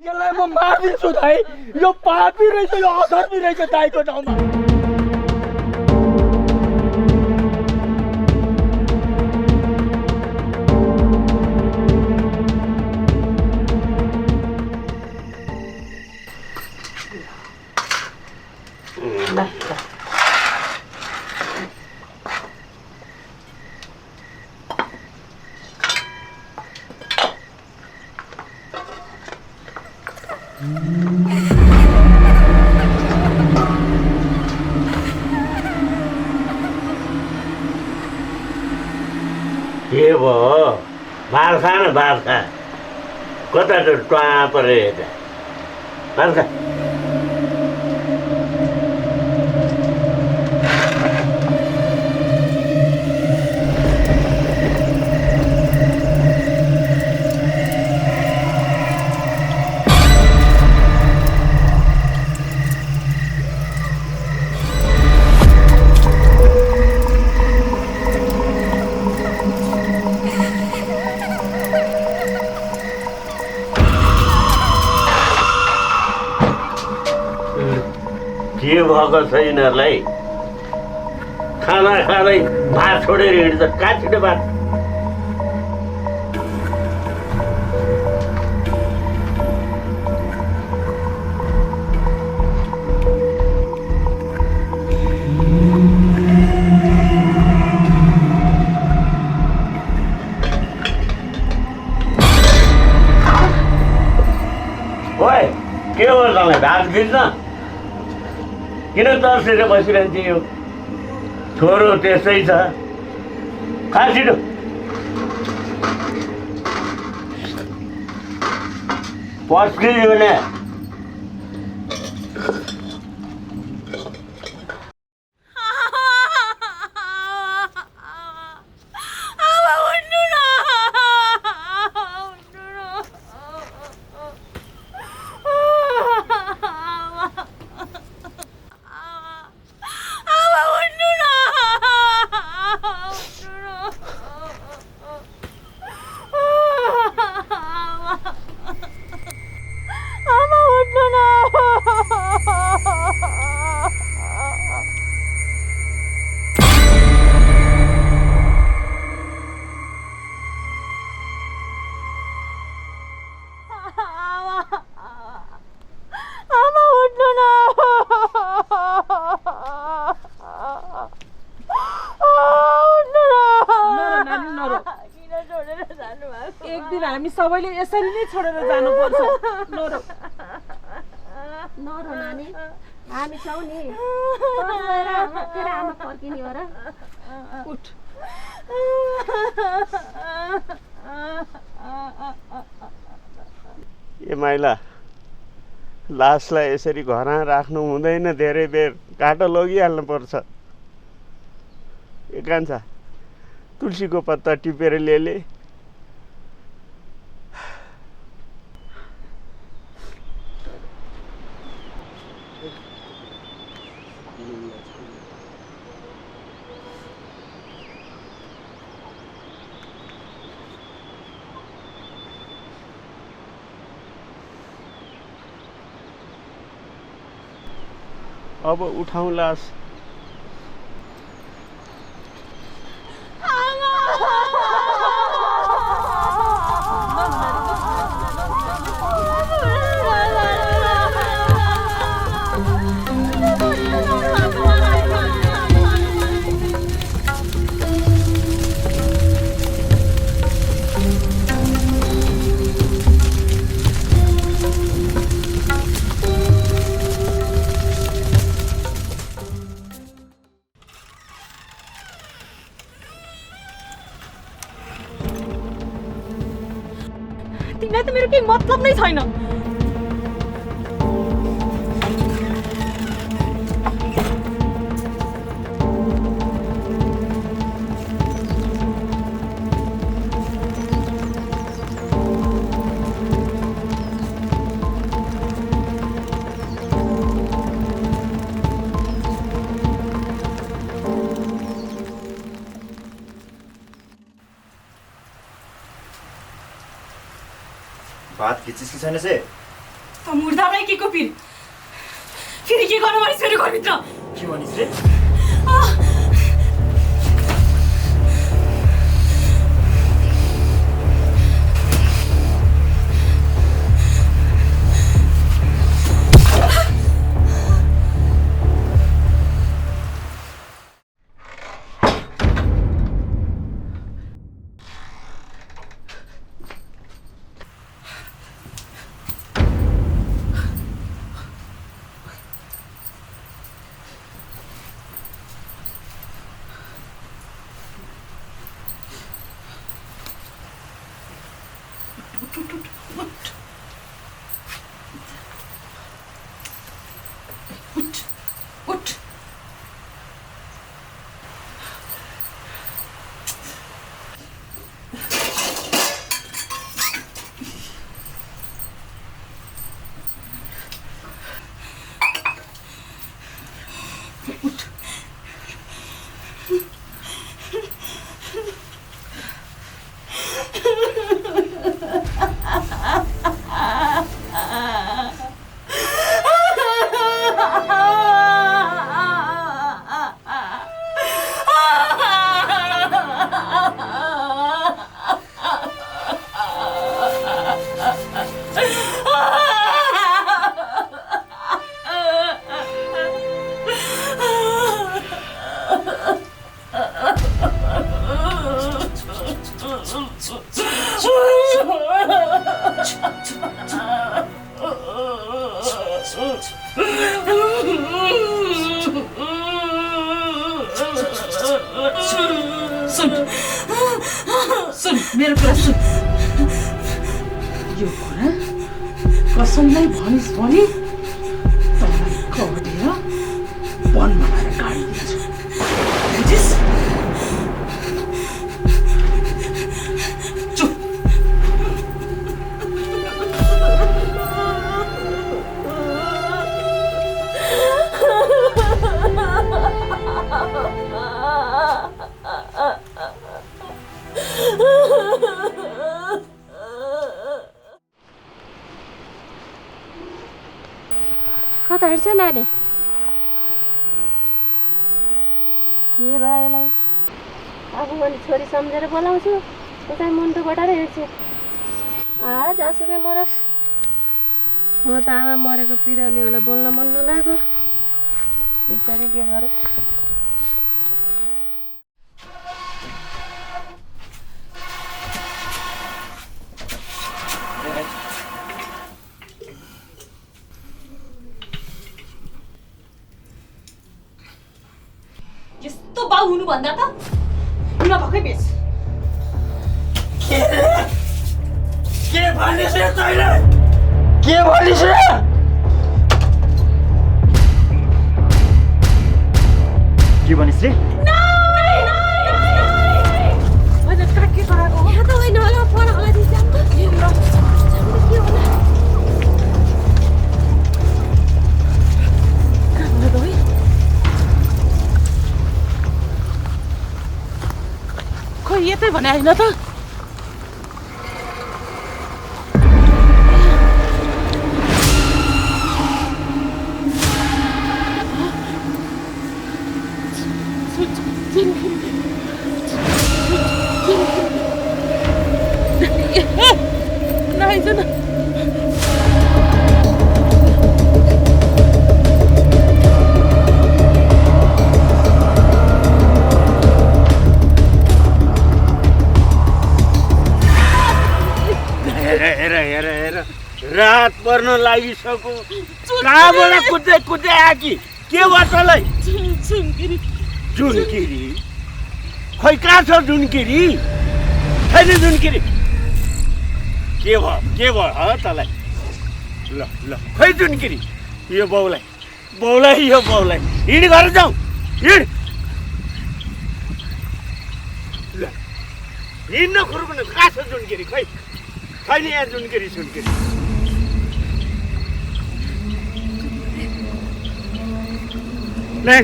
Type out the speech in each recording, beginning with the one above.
यसलाई म मारिदिन्छु दाइ। यो पापी रहेछ, यो अधर्मी रहेछ दाइको ठाउँमा। के भयो भात खा न भात खा कता त टुवा परे यता भात खा के भएको छ यिनीहरूलाई खाना खाँदै भात छोडेर हिँड्छ काटिने भात ओए के हो तँलाई भात दिन्छ किन तर्सेर बसिरहन्छ यो छोरो त्यस्तै छ खा छिटो पस्कियो नि एक दिन हामी सबैले यसरी नै छोडेर जानुपर्छ। नरो नरो नानी, हामी छौ नि। तेरो आमा फर्किने हो र? उठ। ए माइला लासलाई यसरी घरमा राख्नु हुँदैन धेरै बेर काटो लगिहाल्नु पर्छ ए कान्छा तुलसीको पत्ता टिपेर ल्याले अब उठाउँ लास तिमीलाई त मेरो केही मतलब नै छैन। भात खिचिस कि छैन से मुर्दामै के को पिर फेरि के गर्नु भने फेरि घरभित्र के भनिस् रे? उठ सुन मेरो कुरा सुन यो कुरा कसैलाई भनिस् भने तँलाई कटेर वनमा गएर गाडिदिन्छु बुझिस् चुप कता हिँड्छ नानी? के भयो यसलाई? आफू मैले छोरी सम्झेर बोलाउँछु, उता मुन्टो बटाएर हिँड्छु। जहाँसुकै मरोस्, म त आमा मरेको पिराले होला बोल्न मन नलाग्यो। बिचारी के गरोस्? यस्तो बाउ हुनु भन्दा त नभएकै बेच के भनिस् रे तैँले? के भनिस् रे? के भनिस् रे? मैले काके गराएको हो? यहाँ त होइन होला, पर होला दिन्छ के होला? खोइ यतै भने होइन त नहीं सुन हेर रात पर्न लागिसक्यो कहाँबाट कुद्दै कुद्दै आकी के भयो तँलाई? जुनकिरी खै कहाँ छ जुनकिरी? छैन जुनकिरी? के भयो तँलाई? ल ल खै जुनकिरी? यो बाउलाई हिँड घर जाउँ हिँड ल हिँड्न खुर्कुन कहाँ छ जुनकिरी? खै छैन यहाँ जुनकिरी सुनकिरी ले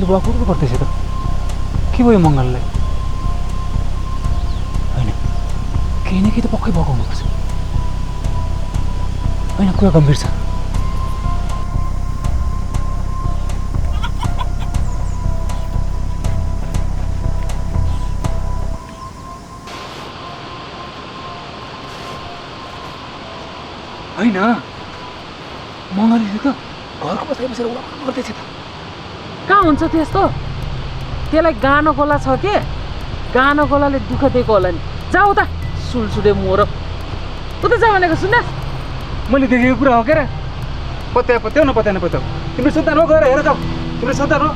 मङ्गलले बुवा कुरो गर्दैछ त के भयो मङ्गललाई होइन केही न केही त पक्कै भएको हुनुपर्छ होइन कुरा गम्भीर छ होइन मङ्गलले त घरको बसाइ बसेर उडा गर्दैछ त कहाँ हुन्छ त्यस्तो त्यसलाई गानो गोला छ के गानो गोलाले दुःख दिएको होला नि जाऊ त सुलसुले मोरो उता जा भनेको सुन्न मैले देखेको कुरा हो के र पत्याउ नपत्याउ तिम्रो सन्तान हो गएर हेर जाऊ तिम्रो सन्तान हो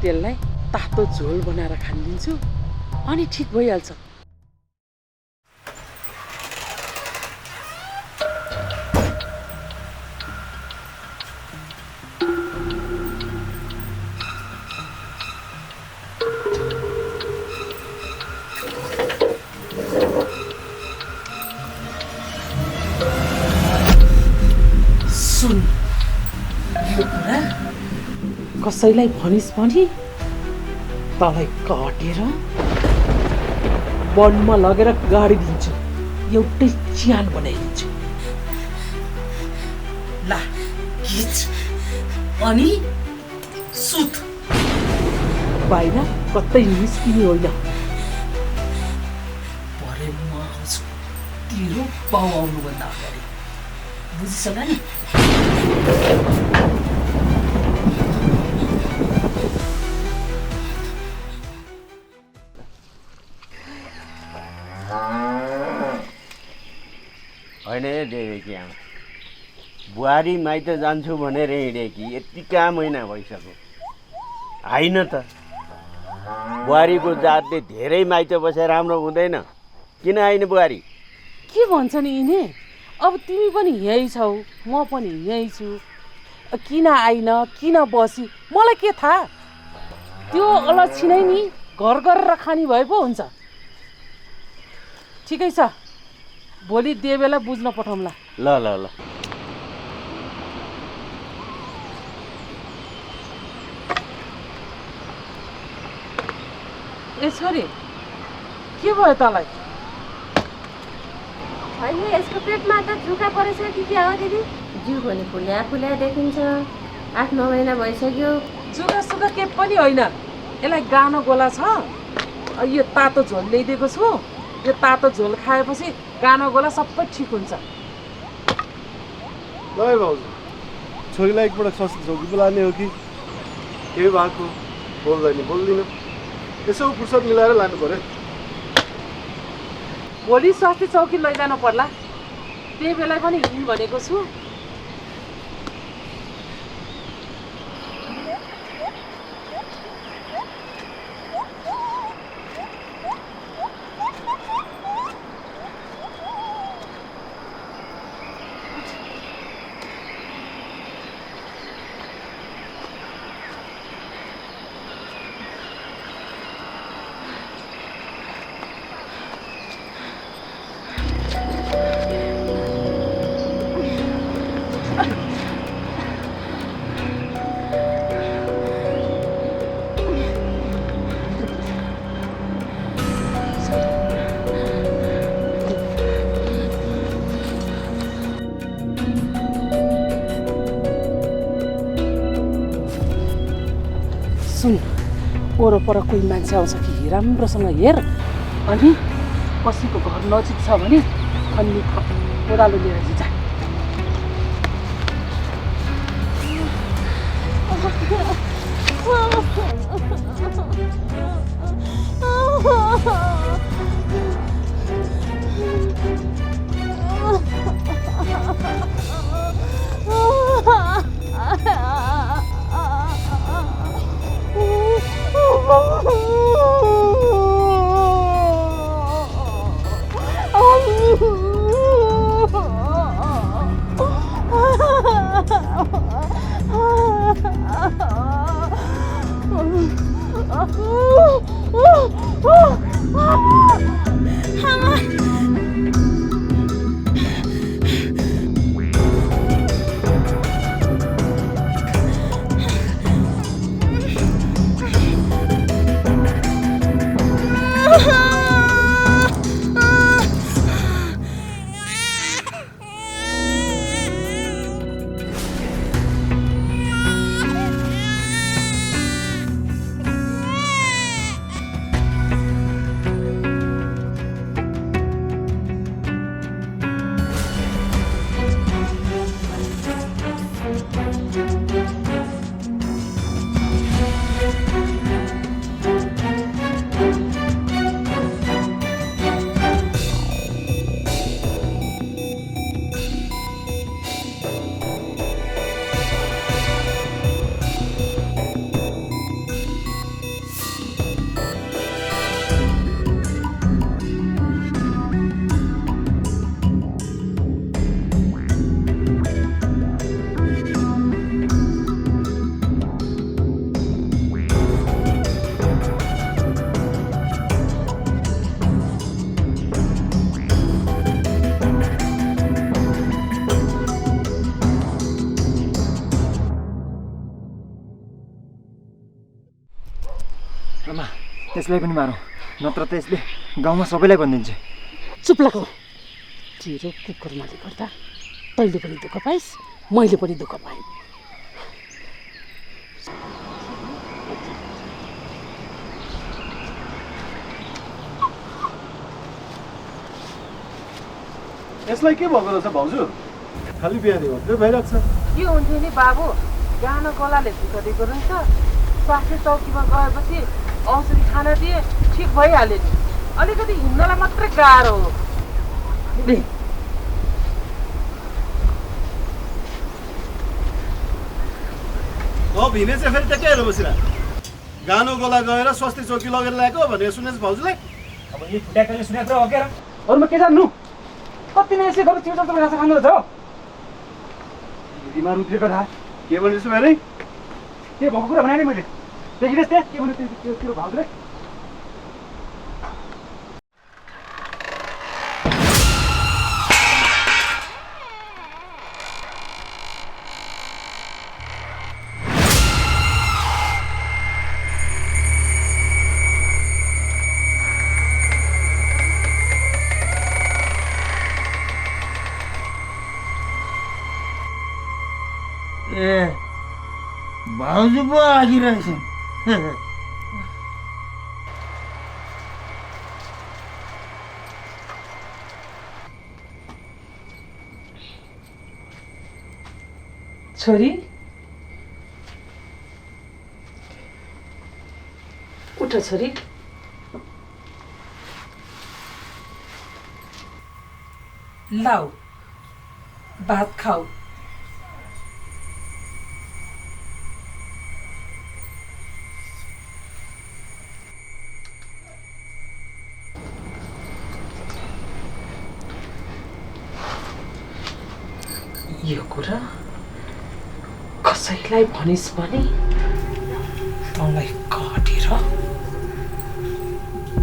त्यसलाई तातो झोल बनाएर खानिदिन्छु अनि ठिक भइहाल्छ कसैलाई भनिस् भने तँलाई काटेर वनमा लगेर गाडी दिन्छु एउटै च्यान बनाइदिन्छु ला खिच अनि सुत बाहिर कतै निस्किने होइन भरे म आउँछु तेरो पाउ आउनुभन्दा अगाडि बुझिसक्यो नि होइन देखेकी आमा बुहारी माइत जान्छु भनेर हिँडेँ कि यतिका महिना भइसक्यो होइन त बुहारीको जातले धेरै माइत बसेर राम्रो हुँदैन किन आइन बुहारी के भन्छ नि यिनी अब तिमी पनि यहीँ छौ म पनि यहीँ छु किन आइन किन बसी मलाई के थाहा त्यो अलक्षिनै नि घर गरेर खानी भए पो हुन्छ ठिकै छ भोलि देवेलाई बुझ्न पठाउँला ल ल ल ए छोरी के भयो तँलाई होइन यसको पेटमा त जुका परेछ कि के हो दिदी जिउ पनि फुल्या देखिन्छ 8-9 महिना भइसक्यो जुगा सुगा के पनि होइन यसलाई गानो गोला छ यो तातो झोल ल्याइदिएको छु यो तातो झोल खाएपछि गानो गोला सबै ठिक हुन्छ ल है भाउजू छोरीलाई एकपल्ट स्वास्थ्य चौकी बोलाने हो कि के भएको बोल्दिनँ यसो फुर्सद मिलाएर लानु पर्यो भोलि स्वास्थ्य चौकी लैजानु पर्ला त्यही बेला पनि हिँड भनेको छु सुन वरपर कोही मान्छे आउँछ कि राम्रोसँग हेर अनि कसैको घर नजिक छ भने अनि कोदालो लिएर जा त्यसलाई पनि मारौँ, नत्र त यसले गाउँमा सबैलाई भनिदिन्छ। चुप लगाऊ। तेरो कुकुरमाले गर्दा तैँले पनि दुःख पाइस्, मैले पनि दुःख पाएँ। यसलाई के भएको रहेछ भाउजू? खालि बिहानी मात्रै भइरहेको छ। के हुन्थ्यो नि बाबु, गानो गलाले दुःख दिएको रहेछ। स्वास्थ्य चौकीमा गएपछि औषधि खान दिए ठिक भइहाल्यो नि। अलिकति हिँड्नलाई मात्रै गाह्रो हो। भिने चाहिँ फेरि त्यहाँ हेरेर बसिरह। गानो गोला गएर स्वास्थ्य चौकी लगेर ल्याएको भनेर सुनेछ भाउजूलाई? अब यी फुट्याकले सुनेको हो क्या? अरूमा के जान्नु? कति नै यसै गरी चिउचाउ घाँस खानु रहेछ हो? बिमार उठेको थाहा के भनेछु भने? के भएको कुरा भने नि मैले देखिनुहोस् त्यहाँ के भन्नु त्यो भाउजूले? ए भाउजू पो आगिरहेछन्। छोरी उठ छोरी। लाऊ भात खाऊ। यो कुरा कसैलाई भनिस् भने तँलाई काटेर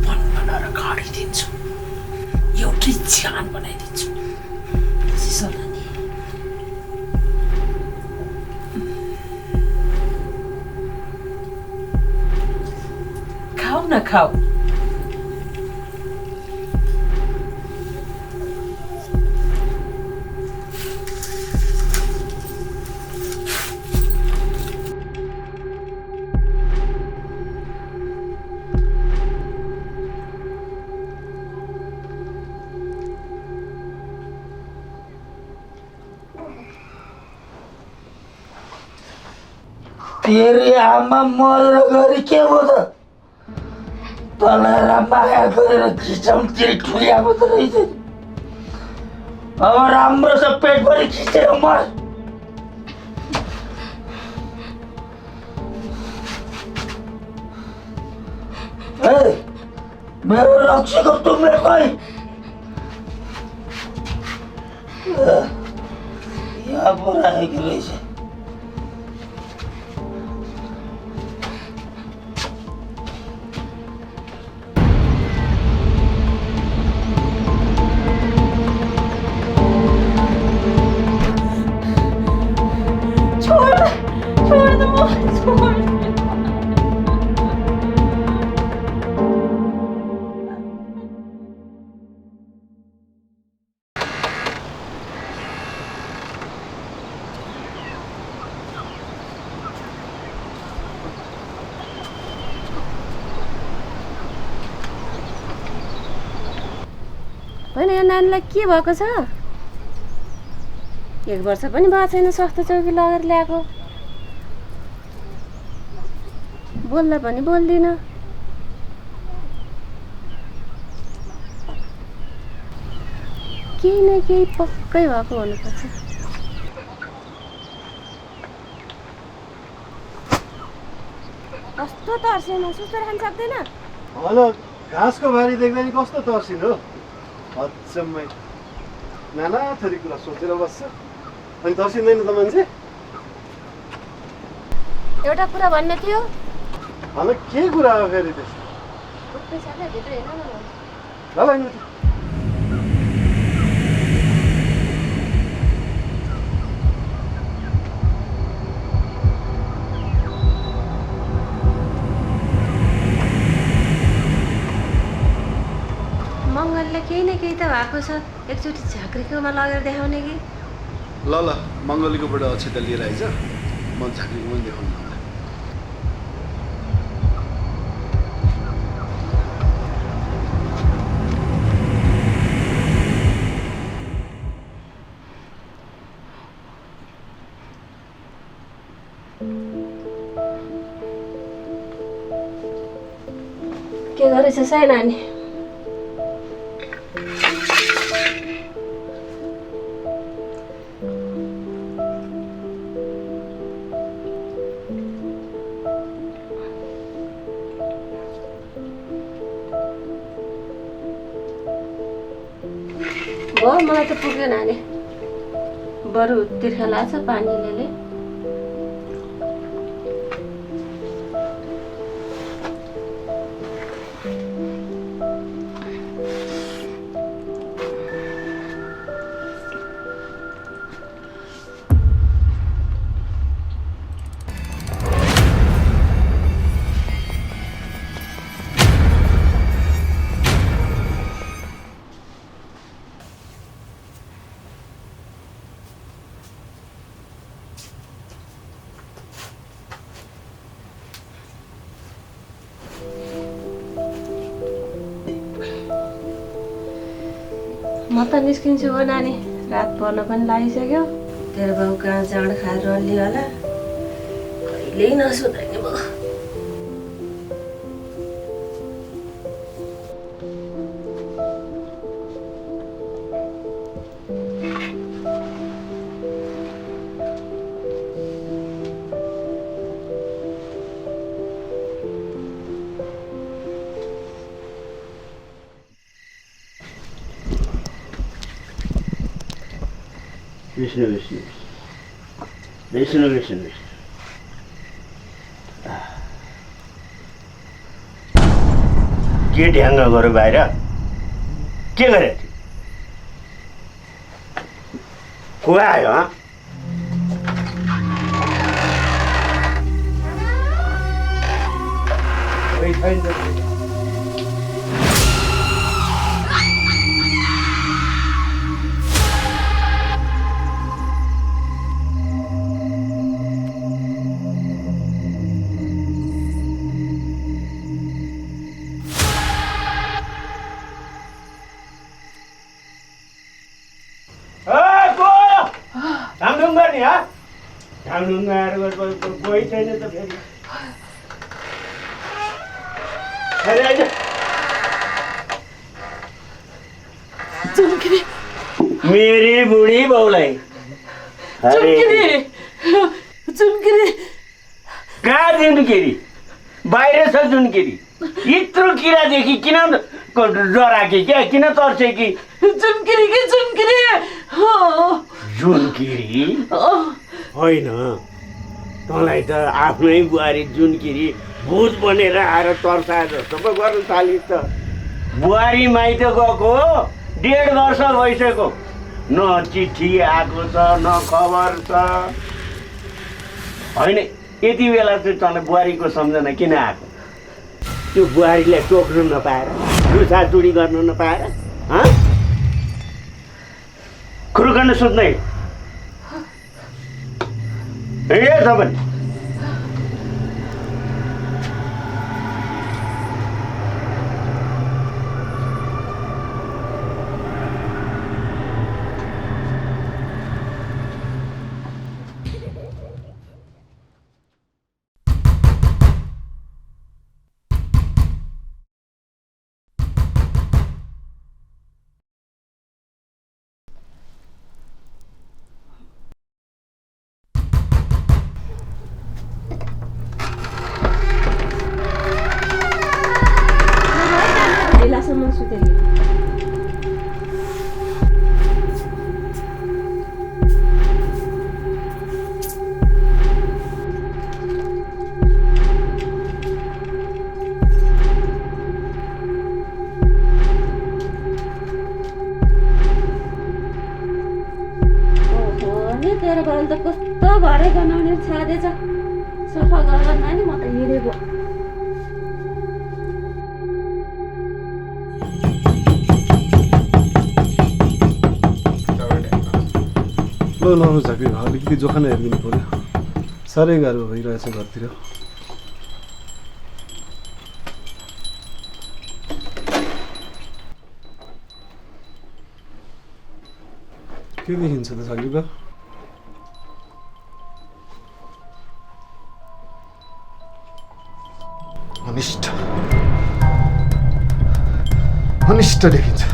बनाएर काटिदिन्छु, एउटै ज्यान बनाइदिन्छु। बुझिस् होला नि? खाऊ न खाऊ। तेरी आमा मरेर गरी के हो त? तँलाई माया गरेर खिचाउतिर ठुल्याएको त रहेछ। अब राम्रो छ पेटभरि खिचेर मर। मेरो रक्सीको टुङ्ग्रे खोइ। यहाँ पो राखेको रहेछ। होइन, यो नानीलाई के भएको छ? 1 वर्ष पनि भएको छैन स्वास्थ्य चौकी लगेर ल्याएको। बोल्दा पनि बोल्दिन। केही न केही पक्कै भएको हुनुपर्छ। कस्तो तर्सेन, सुस्तर खान सक्दैन? होला घाँसको बारी देख्दा नि कस्तो तर्सिन हो? अचम्मै नाना थरी कुरा सोचेर बस्छ अनि तर्सिँदैन त मान्छे। एउटा कुरा भन्ने थियो। होला के कुरा हो फेरि त्यस्तो? पैसाले भेट हेर्न न। ल ल आएको छ एकचोटि झाँक्रीकोमा लगेर देखाउने कि ल ल मङ्गलीकोबाट अक्षता लिएर आइज म झाँक्रीको पनि देखाउनु आउँला के गरेछस् है नानी भयो मलाई त पुग्यो नानी बरु तिर्खा लाग्छ पानीले म त निस्किन्छु हो नानी रात पर्न पनि लागिसक्यो तेरो बाउ कहाँ जाँड खाएर रल्ली होला कहिल्यै नसुताइने म विष्णु विष्णु विष्णु विष्णु विष्णु के ढ्याङ्ग गऱ्यो बाहिर के गरे को आयो कोही छैन त झुन्किरी मेरी बुढी बाउलाई झुन्किरी कहाँ झुन्किरी बाहिर छ झुन्किरी यत्रो किरादेखि किन डराके क्या किन तर्से कि झुन्किरी झुन्किरी होइन तँलाई त आफ्नै बुहारी झुन्किरी भूत बनेर आएर तर्सा जस्तो पो गर्नु थालिस् त बुहारी माइत गएको 1.5 वर्ष भइसक्यो न चिठी आएको छ न खबर छ होइन यति बेला चाहिँ तँलाई बुहारीको सम्झना किन आएको त्यो बुहारीलाई टोक्नु नपाएर रुसाचुडी गर्नु नपाएर खुर्कन सुत्नै ए तपाईँ बेलासम्म सुतेँ तेरो बाल त कस्तो घरै बनाउने छाडेछ सफा गरेर नानी म त हिँडेको नरो झाँक्री भयो अलिकति जोखाना हेरिदिनु पऱ्यो साह्रै गाह्रो भइरहेछ घरतिर के देखिन्छ त झाँक्री बा अनिष्ट अनिष्ट देखिन्छ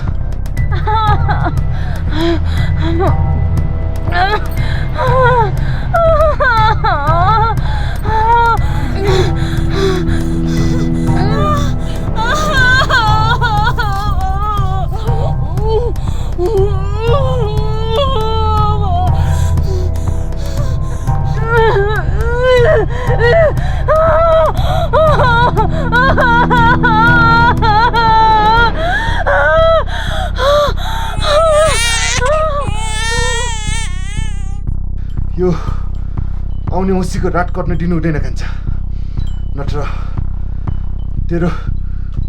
यो आउने औँसीको रात कट्न दिनु हुँदैन कान्छा नत्र तेरो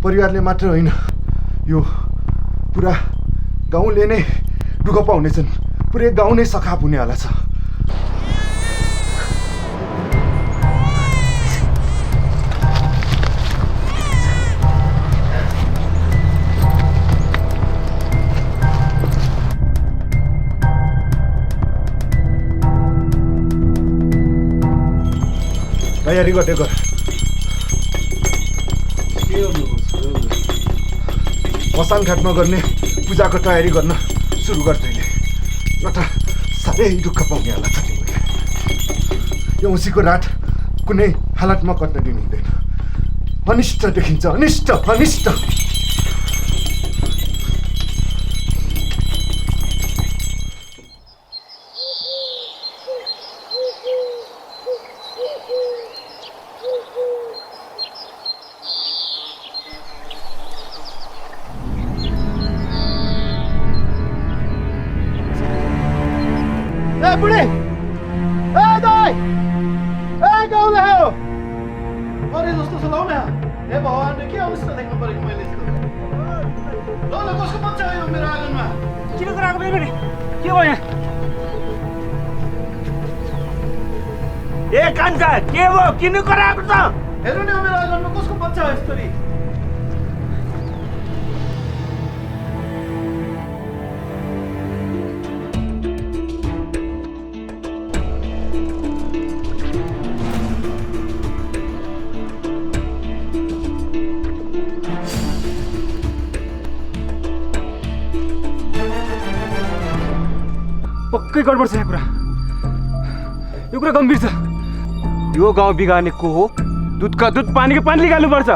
परिवारले मात्र होइन यो पुरा गाउँले नै दुःख पाउनेछन् पुरै गाउँ नै सखाप हुनेवाला छ तयारी गर्दै गर मसान घाटमा गर्ने पूजाको तयारी गर्न सुरु गर्दैन नत्र साह्रै दुःख पाउनेवाला छ तिमीले यो औँसीको रात कुनै हालतमा कट्न दिनु हुँदैन अनिष्ट देखिन्छ अनिष्ट अनिष्ट बुढी ए दाइ ए गाउँले हो अरे जस्तो छ लौ न हे भगवान् के अवस्था देख्नु परेको मैले ल ल कसको बच्चा हो यो मेरो आँगनमा किन कराएको मेरो नि के भयो यहाँ ए कान्छा के भयो किन कराएको त हेर्नु नि मेरो आँगनमा कसको बच्चा हो यस्तरी पक्कै गडबड छ यो कुरा गम्भीर छ यो गाउँ बिगार्ने को हो दुधका दुध पानीको पानी निकाल्नुपर्छ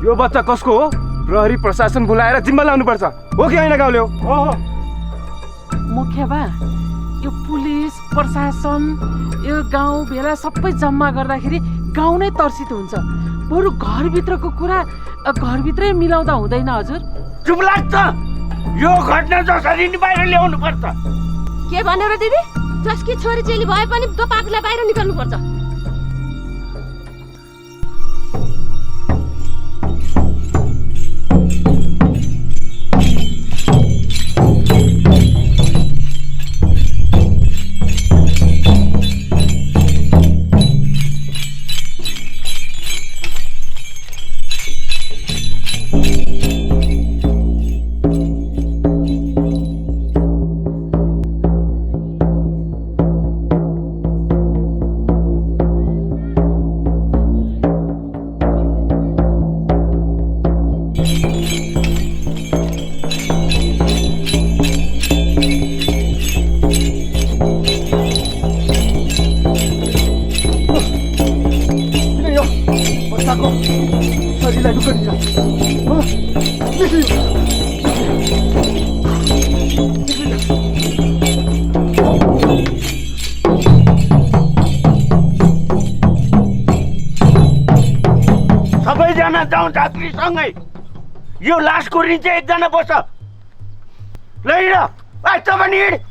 यो बच्चा कसको हो प्रहरी प्रशासन बोलाएर जिम्मा लाउनुपर्छ हो कि होइन गाउँले हो मुखिया बा यो पुलिस प्रशासन यो गाउँ भेला सबै जम्मा गर्दाखेरि गाउँ नै तर्सित हुन्छ बरु घरभित्रको कुरा घरभित्रै मिलाउँदा हुँदैन हजुर चुप लाग्छ यो घटना जसरी नि बाहिर ल्याउनु पर्छ के भनेर दिदी जसकी छोरी चेली भए पनि त्यो पापीलाई बाहिर निकाल्नु पर्छ सबैजना जाउँ झाँक्रीसँगै यो लासको रिन्छ एकजना बस्छ ल हिँड त पनि हिँड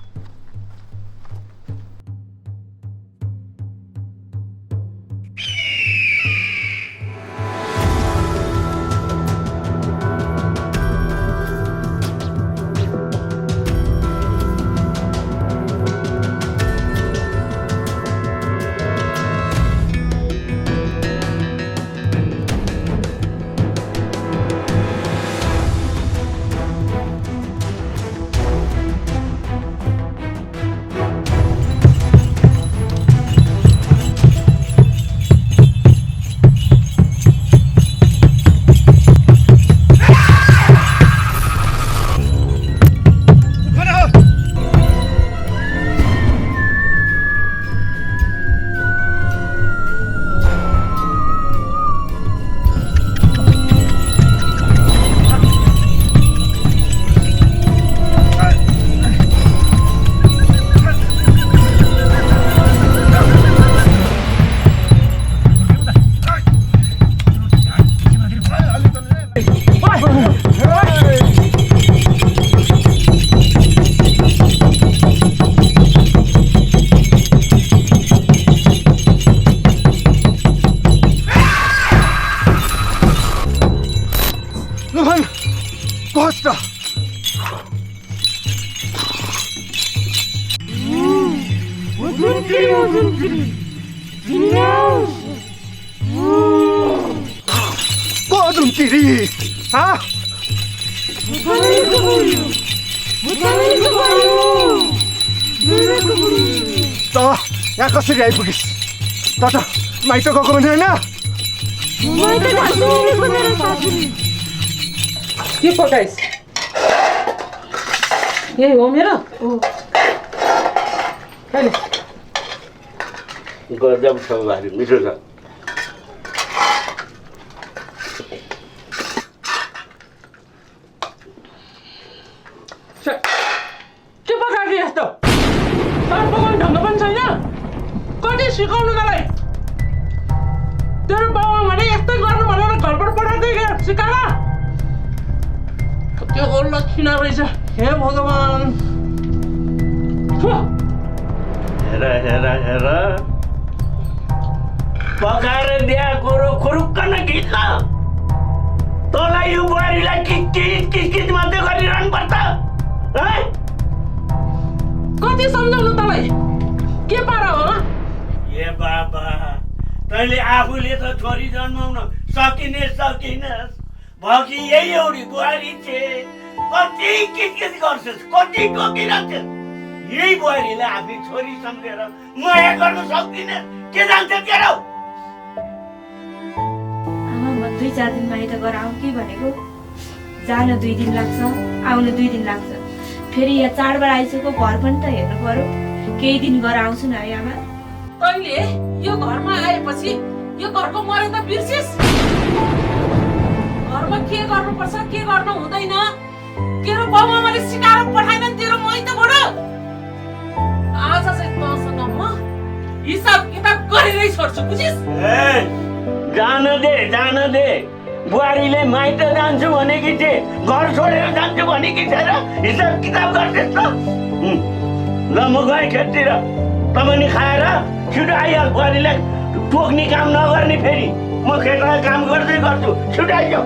जुनकिरी हो जुनकिरी को जुनकिरी हाँ त यहाँ कसरी आइपुगिस् त माइत गएको भने होइन के पकाइस् यही हो मेरो गजब छ भारी मिठो छ के पकाएको यस्तो तर पकाउने ढङ्ग पनि छैन कति सिकाउनु मलाई तेरो बाउमा भने यस्तै गर्नु भनेर घरबाट पठाउँदै सिकाएर त्यो गोल्लो किन रहेछ हे भगवान् हेर हेर हेर पकाएर दिएको कुरो खुरुक्क नखिच्न तँलाई यो बुहारीलाई किच मात्रै गरिरहनु पर्छ है कति सम्झाउनु तँलाई के पारा हो ए बाबा तैँले आफूले त छोरी जन्माउन सकिनेस् भकी यही एउटी बुहारी छे कति किचकिच गर्छस् कति टोकिरहन्छस् यही बुहारीलाई आफै छोरी सम्झेर माया गर्न सक्दिनस् के जान्छ तेरो आमा म 2-4 दिन माइत गएर आउँ कि भनेको जान 2 दिन लाग्छ आउन 2 दिन लाग्छ फेरि यहाँ चाडबाड आइसक्यो घर पनि त हेर्नु पर्यो केही दिन गएर आउँछु न है आमा तैँले यो घरमा आएपछि यो घरको मर्यादा बिर्सिस् घरमा के गर्नुपर्छ के गर्नु हुँदैन तेरो बाबुआमाले सिकाएर पठाएनन् तेरो माइतबाट आज चाहिँ तँसँग म हिसाब किताब गरेरै छोड्छु बुझिस् जान दे बुहारीले माइत जान्छु भनेकी थिए घर छोडेर जान्छु भनेकी थिए र हिसाब किताब गर्छस् त ल म गएँ खेततिर तपाईँ खाएर छिटो आइहाल बुहारीलाई टोक्ने काम नगर्ने फेरि म खेतमा काम गर्दै गर्छु छिटो आइजाऊ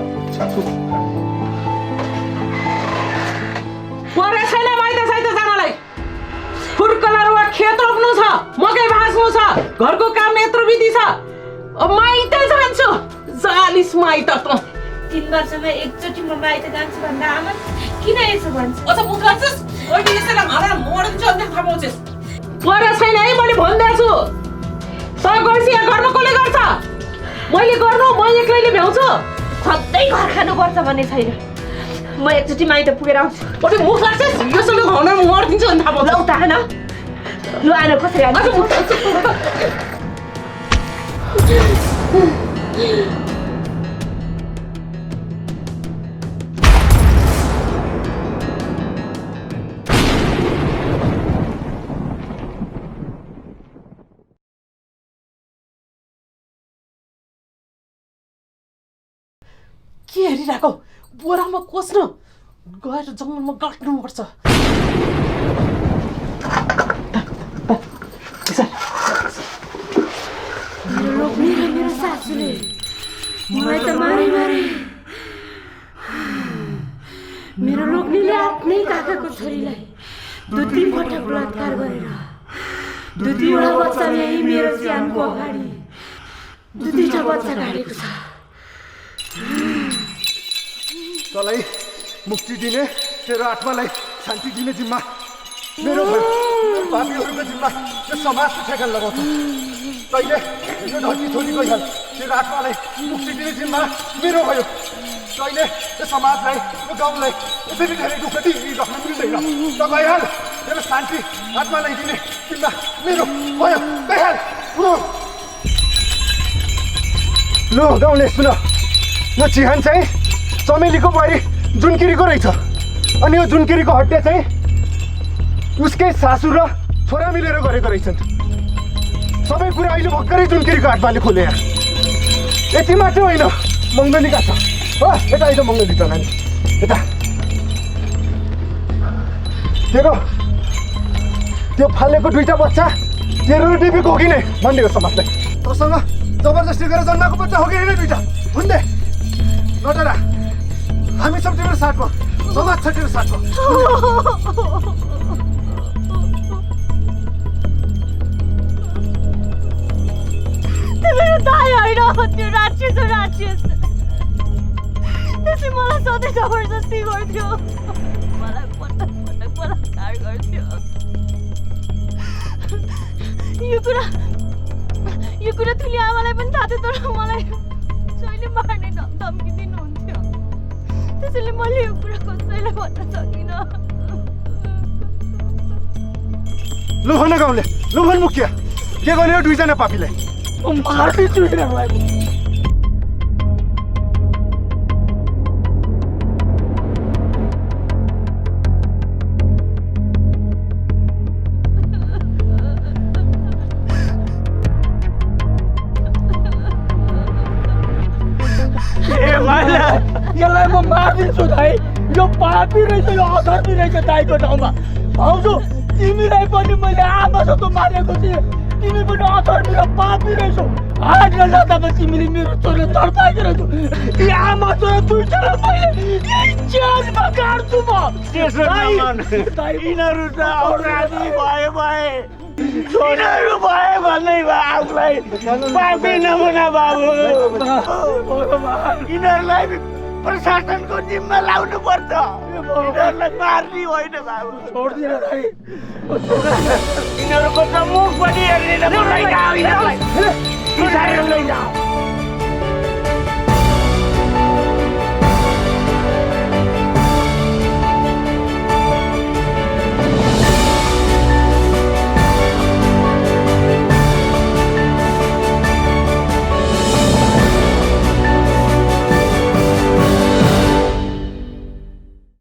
परे छैन माइत साइत जानलाई फुर्कलर वा खेत रोप्नु छ मकै भाँच्नु छ घरको काम यत्रो विधि छ अब माइत जान्छु जालिस माइत त 3 वर्षमा एकचोटि म माइत जान्छु भन्दा आमा किन यसो भन्छ अझ मुख राख्छस् ओइ यसैलाई घरमा मोड्छु अन्त थाहा पाउँछस् परे छैन है मैले भन्दैछु त गर्छ या गर्न कसले गर्छ मैले गर्नु म एक्लैले भ्याउँछु सधैँ घर खानुपर्छ भन्ने छैन म एकचोटि माइत पुगेर आउँछु ओइ मुख राख्छस् यसैले घरमा मोड्दिन्छु अन्त थाहा पाउँछ लौ त आन लु आन कसरी आन अझ मुख के हेरिरहेको बोरामा कोस्न गएर जङ्गलमा गाट्नुपर्छ मेरो सासूले मलाई त मारे मेरो लोग्नेले आफ्नै काकाको छोरीलाई 2-3 पटक बलात्कार गरेर 2-2वटा बच्चा ल्याई मेरो स्यानको अगाडि 2-2टा बच्चा गाडेको छ तँलाई मुक्ति दिने तेरो आत्मालाई शान्ति दिने जिम्मा मेरो भयो पापीहरूको जिम्मा यो समाजको ठेगान लगाउँछ तैँले यो धरती छोडी गइहाल तेरो आत्मालाई मुक्ति दिने जिम्मा मेरो भयो तैँले यो समाजलाई यो गाउँलाई यसरी धेरै दुःख दिइराख्न मिल्दैन त गइहाल तेरो शान्ति आत्मालाई दिने जिम्मा मेरो भयो गइहाल लु गाउँले सुन यो चिहान चाहिँ चमेलीको बुहारी जुनकिरीको रहेछ अनि यो जुनकिरीको हत्या चाहिँ उसकै सासू र छोरा मिलेर गरेको रहेछन् सबै कुरा अहिले भर्खरै जुनकिरीको आत्माले खोले यति मात्रै होइन मङ्गलिका छ हो यता आइज मङ्गली त नानी यता तेरो त्यो फालेको 2टा बच्चा तेरो डिबीको हो कि नै भनिदियो समाजलाई तँसँग जबरजस्ती गरेर जन्माएको बच्चा हो कि होइन 2टा भन्दे नडरा हामी सब तिम्रो साथमा समाज छ तिम्रो साथमा मात्रै जबरजस्ती गर्थ्यो मलाई पटक पटक बलात्कार गर्थ्यो यो कुरा तुली आमालाई पनि थाहा थियो तर मलाई जहिले मार्ने धम्की दिनुहुन्थ्यो त्यसैले मैले यो कुरा कसैलाई भन्न सकिनँ लु भन गाउँले लु भन मुखिया के गर्ने हो दुईजना पापीलाई म मार्दिन्छु यिनीहरूलाई यसलाई म मारिदिन्छु दाइ यो पापी रहेछ यो अधर्मी रहेछ दाइको ठाउँमा भाउजू तिमीलाई पनि मैले आमा जस्तो मारेको थिएँ तिमी पनि अधर्मी र पापी रहेछौ हात नजाँदा तिमीले मेरो छोरा तर्पाएको रहेछौ यी आमा छोरा दुईजना मैले यही च्यानमा काट्छु म यिनीहरू त अपराधी भए छोराहरू भए भन्दै भयो आफूलाई पापी नमुना बाबु यिनीहरूलाई प्रशासनको जिम्मा लाउनु पर्छ यिनीहरूलाई मार्ने होइन बाबु छोड्दिन दाइ यिनीहरूको त मुख पनि हेर्दैन लैजाऊ